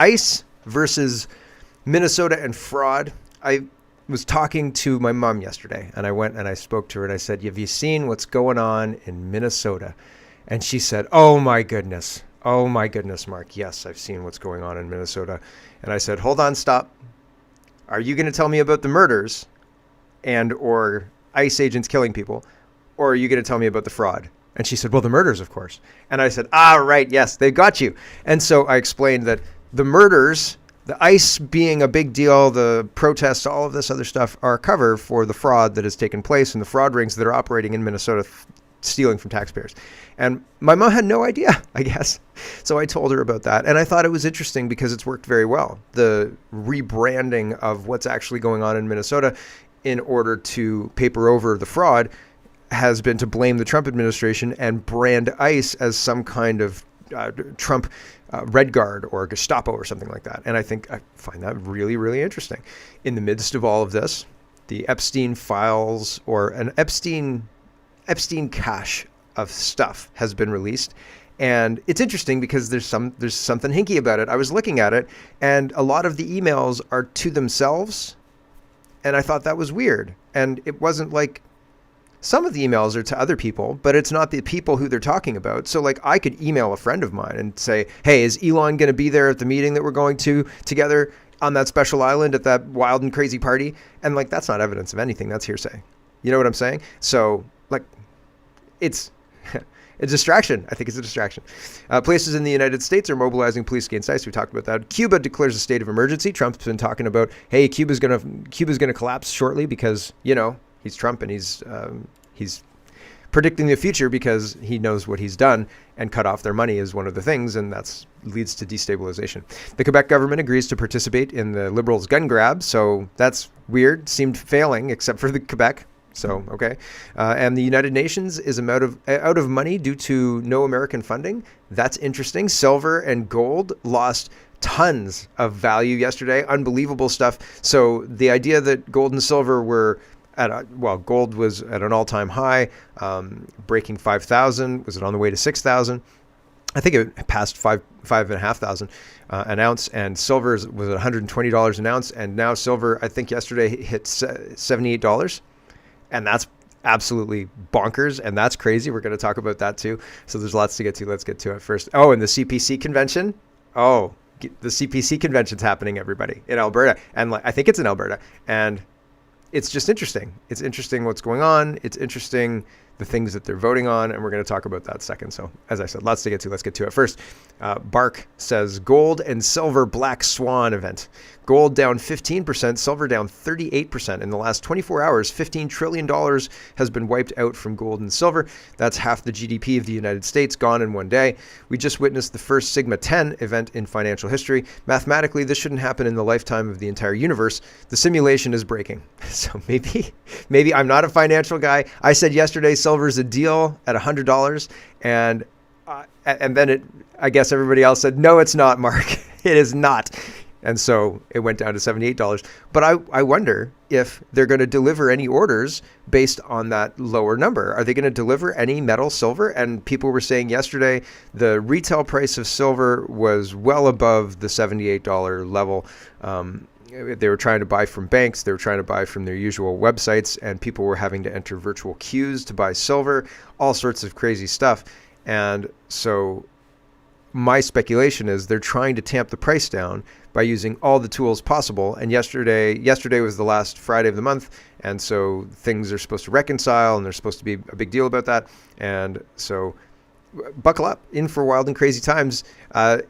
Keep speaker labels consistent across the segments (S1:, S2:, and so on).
S1: ICE versus Minnesota and fraud. I was talking to my mom yesterday, and I went and I spoke to her, and I said, have you seen what's going on in Minnesota? And she said, oh my goodness, Mark. Yes, I've seen what's going on in Minnesota. And I said, hold on, stop. Are you going to tell me about the murders and or ICE agents killing people? Or are you going to tell me about the fraud? And she said, well, the murders, of course. And I said, right, yes, they got you. And so I explained that the murders, the ICE being a big deal, the protests, all of this other stuff are a cover for the fraud that has taken place and the fraud rings that are operating in Minnesota, stealing from taxpayers. And my mom had no idea, I guess. So I told her about that. And I thought it was interesting because it's worked very well. The rebranding of what's actually going on in Minnesota in order to paper over the fraud has been to blame the Trump administration and brand ICE as some kind of Trump Red Guard or Gestapo or something like that. And I find that really, really interesting. In the midst of all of this, the Epstein files or an Epstein cache of stuff has been released. And it's interesting because there's something hinky about it. I was looking at it, and a lot of the emails are to themselves. And I thought that was weird. And it wasn't like, some of the emails are to other people, but it's not the people who they're talking about. So like I could email a friend of mine and say, hey, is Elon going to be there at the meeting that we're going to together on that special island at that wild and crazy party? And like, that's not evidence of anything. That's hearsay. You know what I'm saying? So like, it's a distraction. I think it's a distraction. Places in the United States are mobilizing police against ICE. We talked about that. Cuba declares a state of emergency. Trump's been talking about, hey, Cuba's gonna collapse shortly because, you know, he's Trump and he's predicting the future because he knows what he's done, and cut off their money is one of the things, and that leads to destabilization. The Quebec government agrees to participate in the Liberals' gun grab, so that's weird. Seemed failing except for the Quebec. So, okay. And the United Nations is out of money due to no American funding. That's interesting. Silver and gold lost tons of value yesterday. Unbelievable stuff. So the idea that gold and silver were gold was at an all-time high, breaking 5,000. Was it on the way to 6,000? I think it passed 5,500 an ounce, and silver was at $120 an ounce. And now silver, I think yesterday hit $78. And that's absolutely bonkers, and that's crazy. We're going to talk about that too. So there's lots to get to. Let's get to it first. Oh, and the CPC convention. Oh, the CPC convention's happening, everybody, in Alberta. And I think it's in Alberta. And it's just interesting. It's interesting what's going on. It's interesting the things that they're voting on, and we're going to talk about that second. So as I said, lots to get to. Let's get to it first. Bark says gold and silver black swan event. Gold down 15%, silver down 38%. In the last 24 hours, $15 trillion has been wiped out from gold and silver. That's half the GDP of the United States gone in one day. We just witnessed the first Sigma 10 event in financial history. Mathematically, this shouldn't happen in the lifetime of the entire universe. The simulation is breaking. So maybe I'm not a financial guy. I said yesterday silver's a deal at $100, and then I guess everybody else said, no, it's not, Mark. It is not. And so it went down to $78. But I wonder if they're going to deliver any orders based on that lower number. Are they going to deliver any metal silver? And people were saying yesterday the retail price of silver was well above the $78 level. They were trying to buy from banks. They were trying to buy from their usual websites. And people were having to enter virtual queues to buy silver. All sorts of crazy stuff. And so my speculation is they're trying to tamp the price down by using all the tools possible. And yesterday was the last Friday of the month, and so things are supposed to reconcile, and there's supposed to be a big deal about that. And so buckle up, in for wild and crazy times.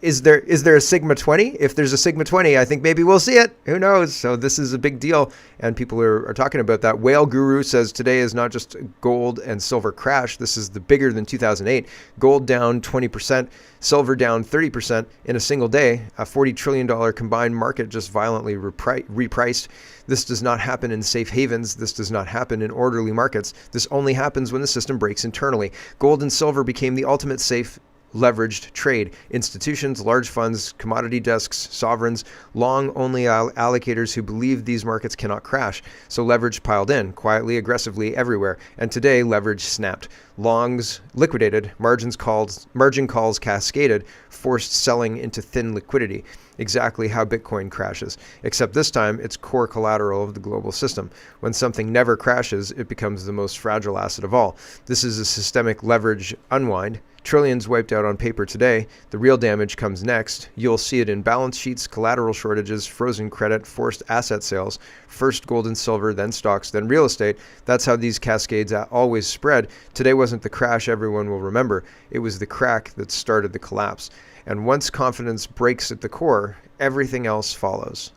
S1: Is there a Sigma 20? If there's a Sigma 20, I think maybe we'll see it. Who knows? So this is a big deal, and people are talking about that. Whale Guru says today is not just gold and silver crash. This is the bigger than 2008. Gold down 20%, silver down 30% in a single day. A $40 trillion combined market just violently repriced. This does not happen in safe havens. This does not happen in orderly markets. This only happens when the system breaks internally. Gold and silver became the ultimate safe leveraged trade. Institutions, large funds, commodity desks, sovereigns, long-only allocators who believed these markets cannot crash. So leverage piled in, quietly, aggressively, everywhere. And today, leverage snapped. Longs liquidated, margin calls cascaded, forced selling into thin liquidity. Exactly how Bitcoin crashes, except this time it's core collateral of the global system. When something never crashes, it becomes the most fragile asset of all. This is a systemic leverage unwind. Trillions wiped out on paper today. The real damage comes next. You'll see it in balance sheets, collateral shortages, frozen credit, forced asset sales, first gold and silver, then stocks, then real estate. That's how these cascades always spread. Today wasn't the crash everyone will remember. It was the crack that started the collapse. And once confidence breaks at the core, everything else follows.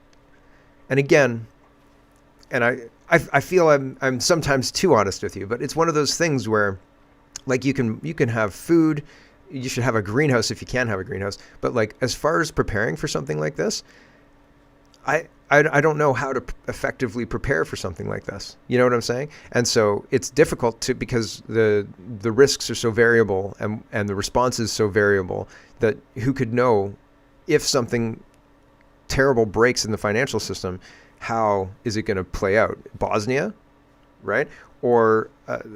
S1: And again, and I feel I'm sometimes too honest with you, but it's one of those things where, like, you can have food, you should have a greenhouse if you can have a greenhouse, but like as far as preparing for something like this, I don't know how to effectively prepare for something like this. You know what I'm saying? And so it's difficult because the risks are so variable and the response is so variable that who could know if something terrible breaks in the financial system, how is it going to play out? Bosnia, right? Or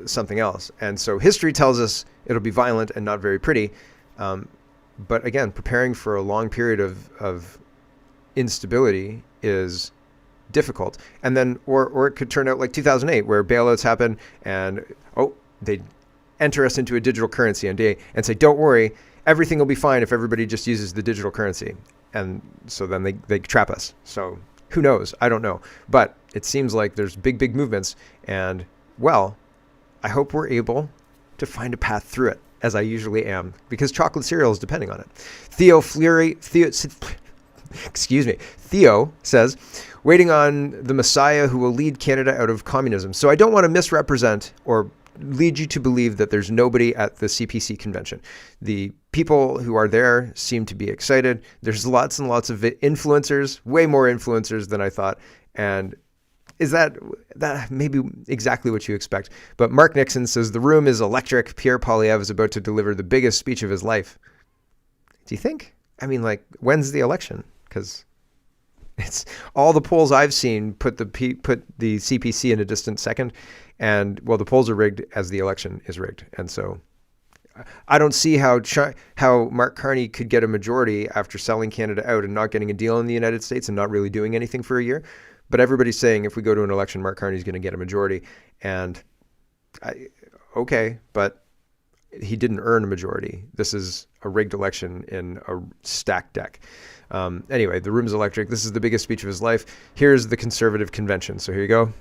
S1: something else. And so history tells us it'll be violent and not very pretty. But again, preparing for a long period of instability is difficult. And then, or it could turn out like 2008, where bailouts happen and, they enter us into a digital currency and say, don't worry, everything will be fine if everybody just uses the digital currency. And so then they trap us. So who knows? I don't know. But it seems like there's big movements. And, well, I hope we're able to find a path through it, as I usually am, because chocolate cereal is depending on it. Theo says, waiting on the Messiah who will lead Canada out of communism. So I don't want to misrepresent or lead you to believe that there's nobody at the CPC convention. The people who are there seem to be excited. There's lots and lots of influencers, way more influencers than I thought. And is that maybe exactly what you expect? But Mark Nixon says the room is electric. Pierre Poilievre is about to deliver the biggest speech of his life. Do you think? I mean, like, when's the election? Because it's all the polls I've seen put the CPC in a distant second, and well, the polls are rigged as the election is rigged, and so I don't see how Mark Carney could get a majority after selling Canada out and not getting a deal in the United States and not really doing anything for a year. But everybody's saying if we go to an election, Mark Carney's going to get a majority, and okay, but he didn't earn a majority. This is a rigged election in a stacked deck. Anyway, the room's electric. This is the biggest speech of his life. Here's the conservative convention. So here you go.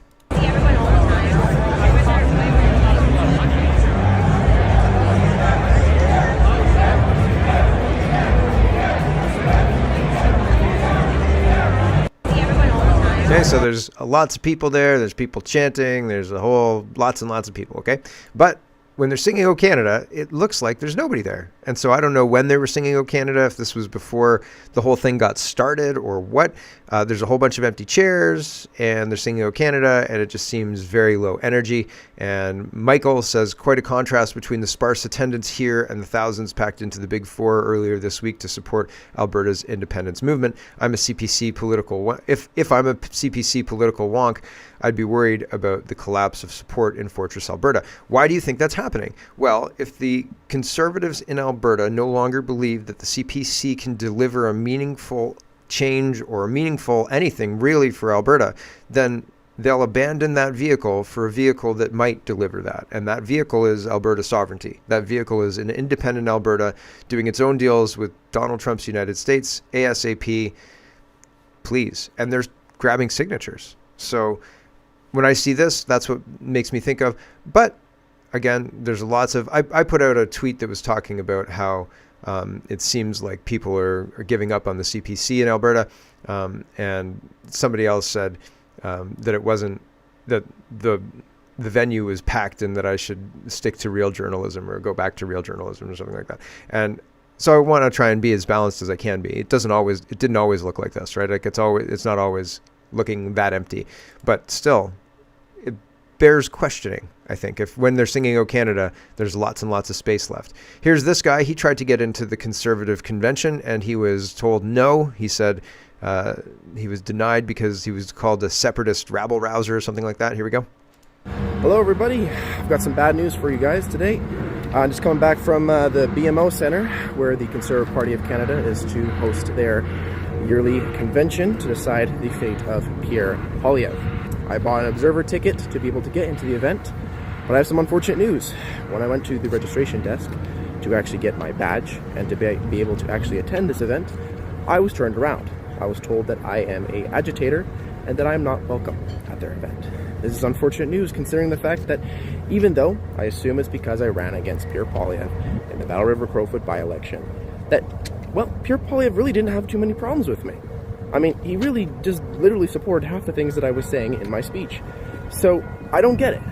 S1: Okay, so there's lots of people there. There's people chanting. There's lots and lots of people, okay? But when they're singing "O Canada," it looks like there's nobody there. And so I don't know when they were singing "O Canada," if this was before the whole thing got started or what. There's a whole bunch of empty chairs, and they're singing "O Canada," and it just seems very low energy. And Michael says, quite a contrast between the sparse attendance here and the thousands packed into the Big Four earlier this week to support Alberta's independence movement. I'm a CPC political... If I'm a CPC political wonk, I'd be worried about the collapse of support in Fortress Alberta. Why do you think that's happening? Well, if the Conservatives in Alberta no longer believe that the CPC can deliver a meaningful change or a meaningful anything really for Alberta, then they'll abandon that vehicle for a vehicle that might deliver that. And that vehicle is Alberta sovereignty. That vehicle is an independent Alberta doing its own deals with Donald Trump's United States, ASAP, please. And they're grabbing signatures. So when I see this, that's what makes me think of. But again, there's lots of... I put out a tweet that was talking about how it seems like people are giving up on the CPC in Alberta. And somebody else said that it wasn't... that the venue was packed and that I should stick to real journalism or go back to real journalism or something like that. And so I want to try and be as balanced as I can be. It didn't always look like this, right? Like it's not always looking that empty, but still it bears questioning. I think. If when they're singing "O Canada," there's lots and lots of space left. Here's this guy. He tried to get into the Conservative convention, and he was told no. He said he was denied because he was called a separatist rabble-rouser or something like that. Here we go.
S2: Hello, everybody. I've got some bad news for you guys today. I'm just coming back from the BMO Centre, where the Conservative Party of Canada is to host their yearly convention to decide the fate of Pierre Poilievre. I bought an observer ticket to be able to get into the event, but I have some unfortunate news. When I went to the registration desk to actually get my badge and to be able to actually attend this event, I was turned around. I was told that I am an agitator and that I am not welcome at their event. This is unfortunate news considering the fact that even though I assume it's because I ran against Pierre Poilievre in the Battle River Crowfoot by-election, that, well, Pierre Poilievre really didn't have too many problems with me. I mean, he really just literally supported half the things that I was saying in my speech. So, I don't get it.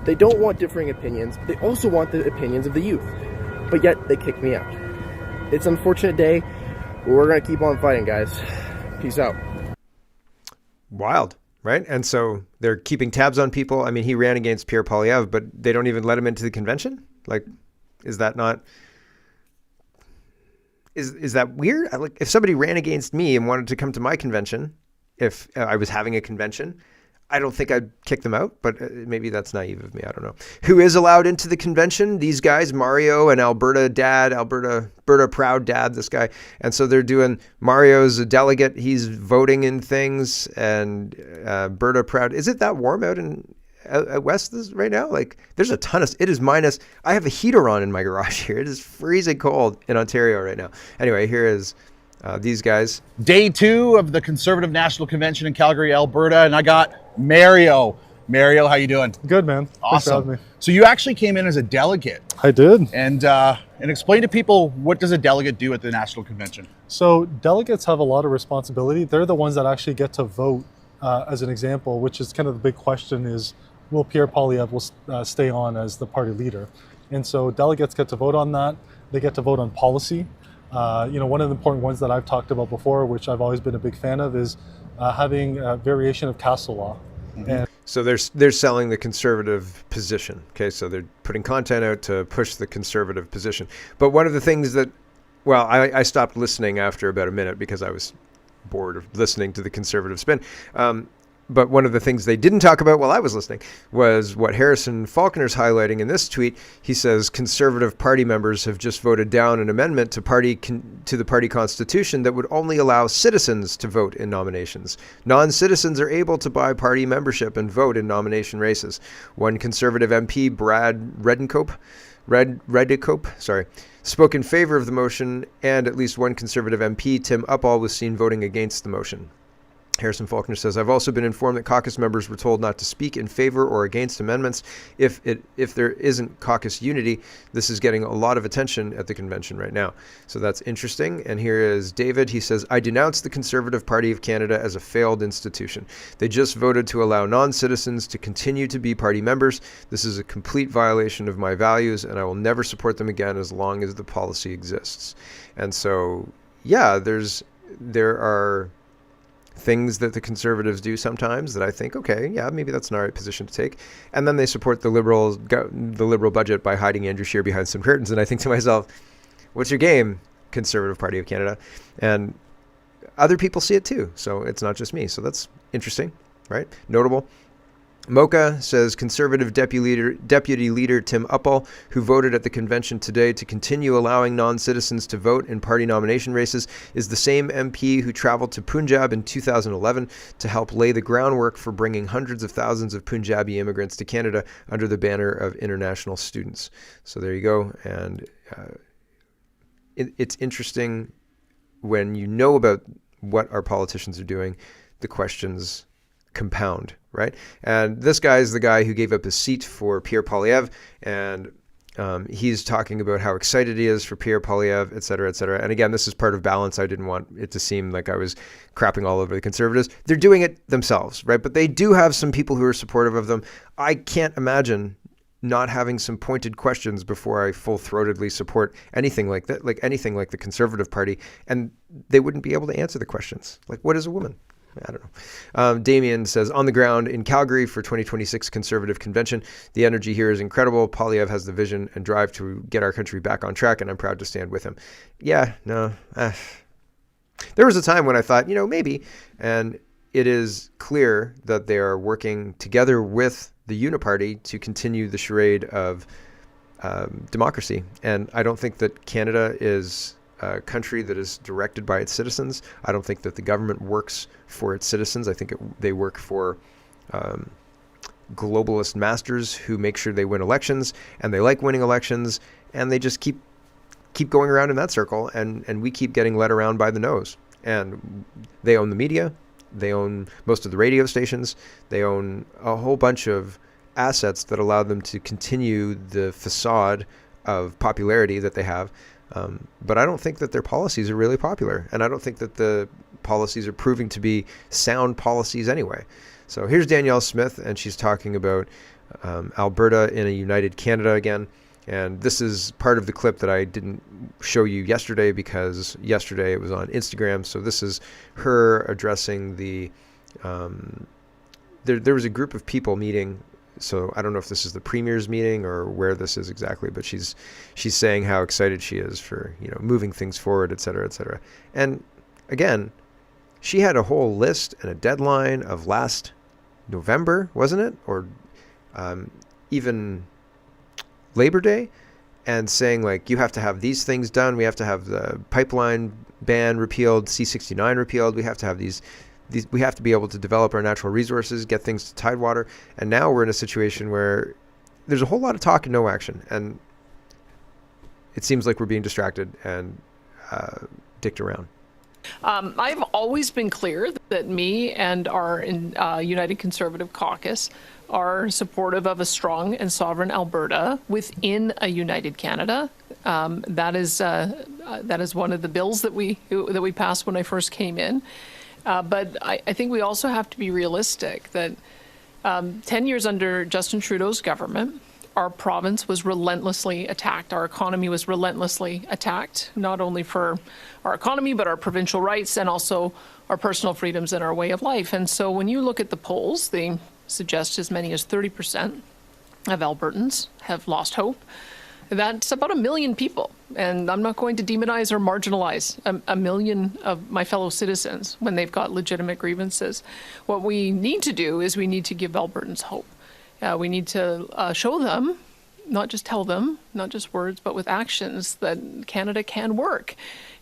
S2: They don't want differing opinions. They also want the opinions of the youth. But yet, they kicked me out. It's an unfortunate day. We're going to keep on fighting, guys. Peace out.
S1: Wild, right? And so they're keeping tabs on people. I mean, he ran against Pierre Poilievre, but they don't even let him into the convention? Like, is that not... Is that weird? Like, if somebody ran against me and wanted to come to my convention, if I was having a convention, I don't think I'd kick them out, but maybe that's naive of me. I don't know. Who is allowed into the convention? These guys, Mario and Alberta Proud Dad, this guy. And so they're doing, Mario's a delegate. He's voting in things, and Alberta Proud. Is it that warm out in west right now? Like, there's a ton of, it is minus, I have a heater on in my garage here. It is freezing cold in Ontario right now. Anyway, here is these guys.
S3: Day 2 of the Conservative National Convention in Calgary, Alberta, and I got Mario. Mario, how you doing?
S4: Good, man. Thanks for
S3: Awesome.
S4: having me.
S3: So you actually came in as a delegate.
S4: I did.
S3: And explain to people, what does a delegate do at the National Convention?
S4: So delegates have a lot of responsibility. They're the ones that actually get to vote, as an example, which is kind of the big question is, will Pierre Poilievre stay on as the party leader? And so delegates get to vote on that. They get to vote on policy. One of the important ones that I've talked about before, which I've always been a big fan of, is having a variation of castle law.
S3: Mm-hmm.
S4: And
S1: So they're selling the Conservative position. Okay, so they're putting content out to push the Conservative position. But one of the things that, well, I stopped listening after about a minute because I was bored of listening to the Conservative spin. But one of the things they didn't talk about while I was listening was what Harrison Faulkner's highlighting in this tweet. He says Conservative Party members have just voted down an amendment to the party constitution that would only allow citizens to vote in nominations. Non-citizens are able to buy party membership and vote in nomination races. One Conservative MP, Brad Redicope, spoke in favor of the motion, and at least one Conservative MP, Tim Uppal, was seen voting against the motion. Harrison Faulkner says, I've also been informed that caucus members were told not to speak in favor or against amendments. If there isn't caucus unity, this is getting a lot of attention at the convention right now. So that's interesting. And here is David. He says, I denounce the Conservative Party of Canada as a failed institution. They just voted to allow non-citizens to continue to be party members. This is a complete violation of my values, and I will never support them again as long as the policy exists. And so, yeah, there are things that the Conservatives do sometimes that I think, okay, yeah, maybe that's an all right position to take. And then they support the Liberal budget by hiding Andrew Scheer behind some curtains. And I think to myself, what's your game, Conservative Party of Canada? And other people see it too. So it's not just me. So that's interesting, right? Notable. Mocha says Conservative Deputy Leader Tim Uppal, who voted at the convention today to continue allowing non-citizens to vote in party nomination races, is the same MP who traveled to Punjab in 2011 to help lay the groundwork for bringing hundreds of thousands of Punjabi immigrants to Canada under the banner of international students. So there you go. And it's interesting when you know about what our politicians are doing, the questions compound, right? And this guy is the guy who gave up his seat for Pierre Poilievre, and he's talking about how excited he is for Pierre Poilievre, et cetera, et cetera. And again, this is part of balance. I didn't want it to seem like I was crapping all over the Conservatives. They're doing it themselves, right? But they do have some people who are supportive of them. I can't imagine not having some pointed questions before I full-throatedly support anything like that, like anything like the Conservative Party, and they wouldn't be able to answer the questions. Like, what is a woman? I don't know. Damien says, on the ground in Calgary for 2026 Conservative Convention, the energy here is incredible. Poilievre has the vision and drive to get our country back on track, and I'm proud to stand with him. Yeah, no. There was a time when I thought, maybe. And it is clear that they are working together with the Uniparty to continue the charade of democracy. And I don't think that Canada is a country that is directed by its citizens. I don't think that the government works for its citizens. I think they work for globalist masters who make sure they win elections, and they like winning elections, and they just keep going around in that circle, and we keep getting led around by the nose. And they own the media. They own most of the radio stations. They own a whole bunch of assets that allow them to continue the facade of popularity that they have. But I don't think that their policies are really popular. And I don't think that the policies are proving to be sound policies anyway. So here's Danielle Smith, and she's talking about Alberta in a united Canada again. And this is part of the clip that I didn't show you yesterday because yesterday it was on Instagram. So this is her addressing the, there was a group of people meeting. So I don't know if this is the premier's meeting or where this is exactly, but she's saying how excited she is for, moving things forward, et cetera, et cetera. And again, she had a whole list and a deadline of last November, wasn't it? Or even Labor Day, and saying like, you have to have these things done. We have to have the pipeline ban repealed, C-69 repealed. We have to have these, we have to be able to develop our natural resources, get things to Tidewater. And now we're in a situation where there's a whole lot of talk and no action. And it seems like we're being distracted and dicked around.
S5: I've always been clear that me and our United Conservative Caucus are supportive of a strong and sovereign Alberta within a united Canada. That is one of the bills that we passed when I first came in. But I think we also have to be realistic that 10 years under Justin Trudeau's government, our province was relentlessly attacked. Our economy was relentlessly attacked, not only for our economy, but our provincial rights and also our personal freedoms and our way of life. And so when you look at the polls, they suggest as many as 30% of Albertans have lost hope. That's about 1 million people. And I'm not going to demonize or marginalize a million of my fellow citizens when they've got legitimate grievances. What we need to do is we need to give Albertans hope. We need to show them, not just tell them, not just words, but with actions that Canada can work.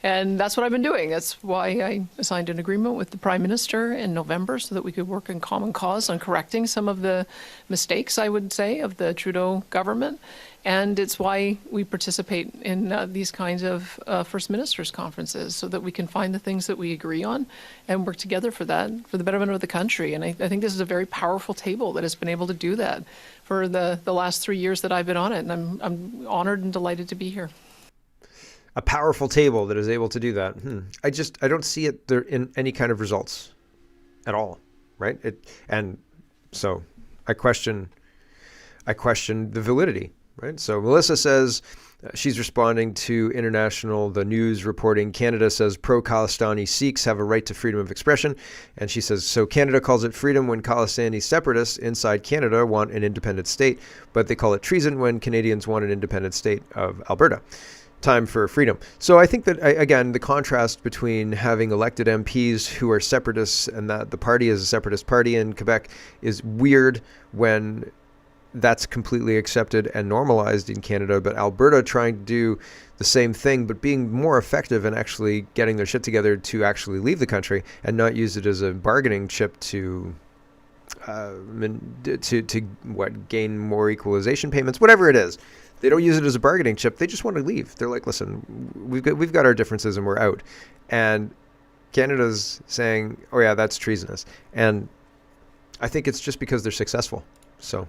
S5: And that's what I've been doing. That's why I signed an agreement with the Prime Minister in November so that we could work in common cause on correcting some of the mistakes, I would say, of the Trudeau government. And it's why we participate in these kinds of First Ministers conferences so that we can find the things that we agree on and work together for that, for the betterment of the country. And I think this is a very powerful table that has been able to do that for the last 3 years that I've been on it. And I'm honored and delighted to be here.
S1: A powerful table that is able to do that. I don't see it there in any kind of results at all, right? And so I question the validity, right? So Melissa says she's responding to the news reporting. Canada says pro-Khalistani Sikhs have a right to freedom of expression. And she says, so Canada calls it freedom when Khalistani separatists inside Canada want an independent state, but they call it treason when Canadians want an independent state of Alberta. Time for freedom. So I think that, again, the contrast between having elected MPs who are separatists and that the party is a separatist party in Quebec is weird when that's completely accepted and normalized in Canada. But Alberta trying to do the same thing, but being more effective and actually getting their shit together to actually leave the country and not use it as a bargaining chip to gain more equalization payments, whatever it is. They don't use it as a bargaining chip. They just want to leave. They're like, listen, we've got our differences and we're out. And Canada's saying, oh yeah, that's treasonous. And I think it's just because they're successful. So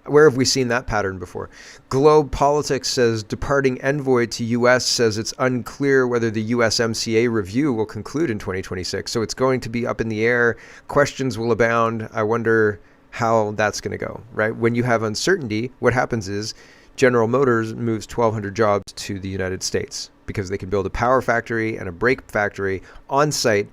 S1: where have we seen that pattern before? Globe Politics says departing envoy to U.S. says it's unclear whether the USMCA review will conclude in 2026. So it's going to be up in the air. Questions will abound. I wonder how that's going to go, right? When you have uncertainty, what happens is General Motors moves 1,200 jobs to the United States because they can build a power factory and a brake factory on site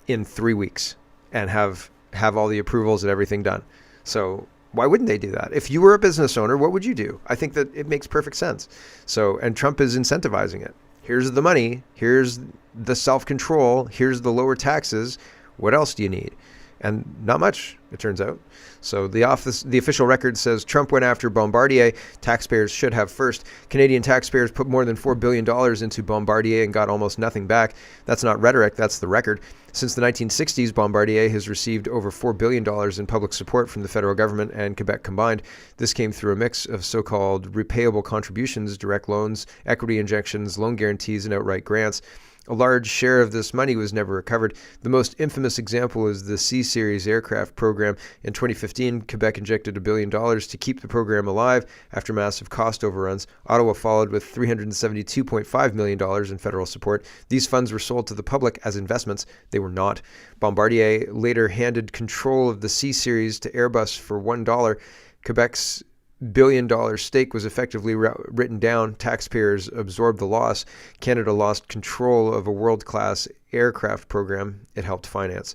S1: in 3 weeks and have all the approvals and everything done. So why wouldn't they do that? If you were a business owner, what would you do? I think that it makes perfect sense. So, and Trump is incentivizing it. Here's the money. Here's the self-control. Here's the lower taxes. What else do you need? And not much, it turns out. So the official record says Trump went after Bombardier. Taxpayers should have first. Canadian taxpayers put more than $4 billion into Bombardier and got almost nothing back. That's not rhetoric, that's the record. Since the 1960s, Bombardier has received over $4 billion in public support from the federal government and Quebec combined. This came through a mix of so-called repayable contributions, direct loans, equity injections, loan guarantees, and outright grants. A large share of this money was never recovered. The most infamous example is the C-Series aircraft program. In 2015, Quebec injected $1 billion to keep the program alive after massive cost overruns. Ottawa followed with $372.5 million in federal support. These funds were sold to the public as investments. They were not. Bombardier later handed control of the C-Series to Airbus for $1. Quebec's billion-dollar stake was effectively written down. Taxpayers absorbed the loss. Canada lost control of a world-class aircraft program it helped finance.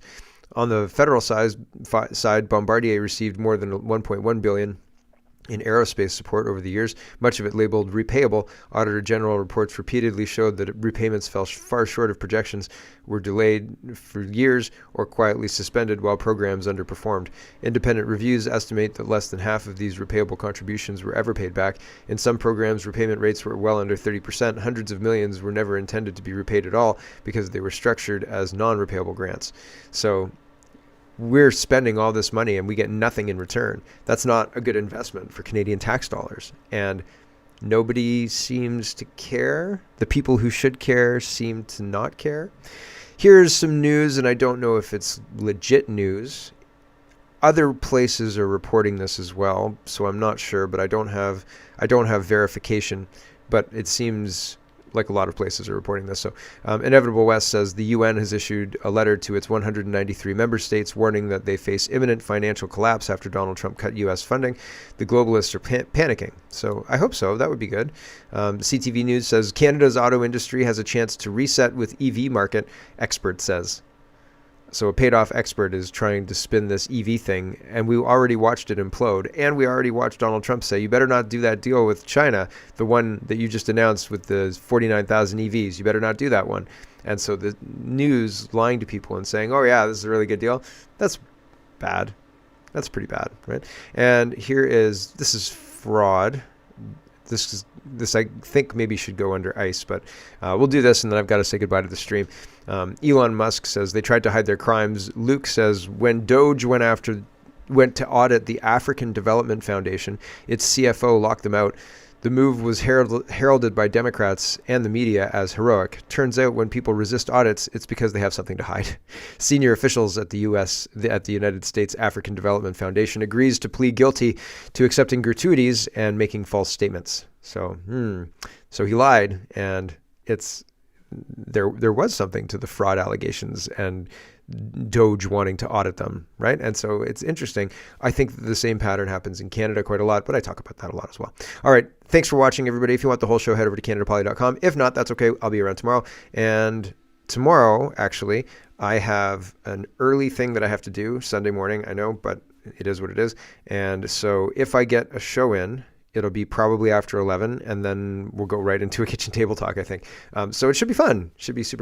S1: On the federal side, Bombardier received more than $1.1 billion in aerospace support over the years, much of it labeled repayable. Auditor General reports repeatedly showed that repayments fell far short of projections, were delayed for years, or quietly suspended while programs underperformed. Independent reviews estimate that less than half of these repayable contributions were ever paid back. In some programs, repayment rates were well under 30%. Hundreds of millions were never intended to be repaid at all because they were structured as non-repayable grants. So we're spending all this money and we get nothing in return. That's not a good investment for Canadian tax dollars. And nobody seems to care. The people who should care seem to not care. Here's some news, and I don't know if it's legit news. Other places are reporting this as well, so I'm not sure, but I don't have verification, but it seems like a lot of places are reporting this. So Inevitable West says the UN has issued a letter to its 193 member states warning that they face imminent financial collapse after Donald Trump cut U.S. funding. The globalists are panicking. So I hope so. That would be good. CTV News says Canada's auto industry has a chance to reset with EV market, expert says. So a paid-off expert is trying to spin this EV thing, and we already watched it implode, and we already watched Donald Trump say, you better not do that deal with China, the one that you just announced with the 49,000 EVs. You better not do that one. And so the news lying to people and saying, oh yeah, this is a really good deal, that's bad. That's pretty bad, right? And this is fraud. This I think maybe should go under ICE, but we'll do this, and then I've got to say goodbye to the stream. Elon Musk says they tried to hide their crimes. Luke says when Doge went to audit the African Development Foundation, its CFO locked them out. The move was heralded by Democrats and the media as heroic. Turns out when people resist audits, it's because they have something to hide. Senior officials at the United States African Development Foundation agrees to plead guilty to accepting gratuities and making false statements. So he lied, and there was something to the fraud allegations and Doge wanting to audit them, right? And so it's interesting. I think the same pattern happens in Canada quite a lot, but I talk about that a lot as well. All right. Thanks for watching, everybody. If you want the whole show, head over to CanadaPoly.com. If not, that's okay. I'll be around tomorrow. And tomorrow, actually, I have an early thing that I have to do Sunday morning. I know, but it is what it is. And so if I get a show in, it'll be probably after 11, and then we'll go right into a kitchen table talk, I think. So it should be fun. Should be super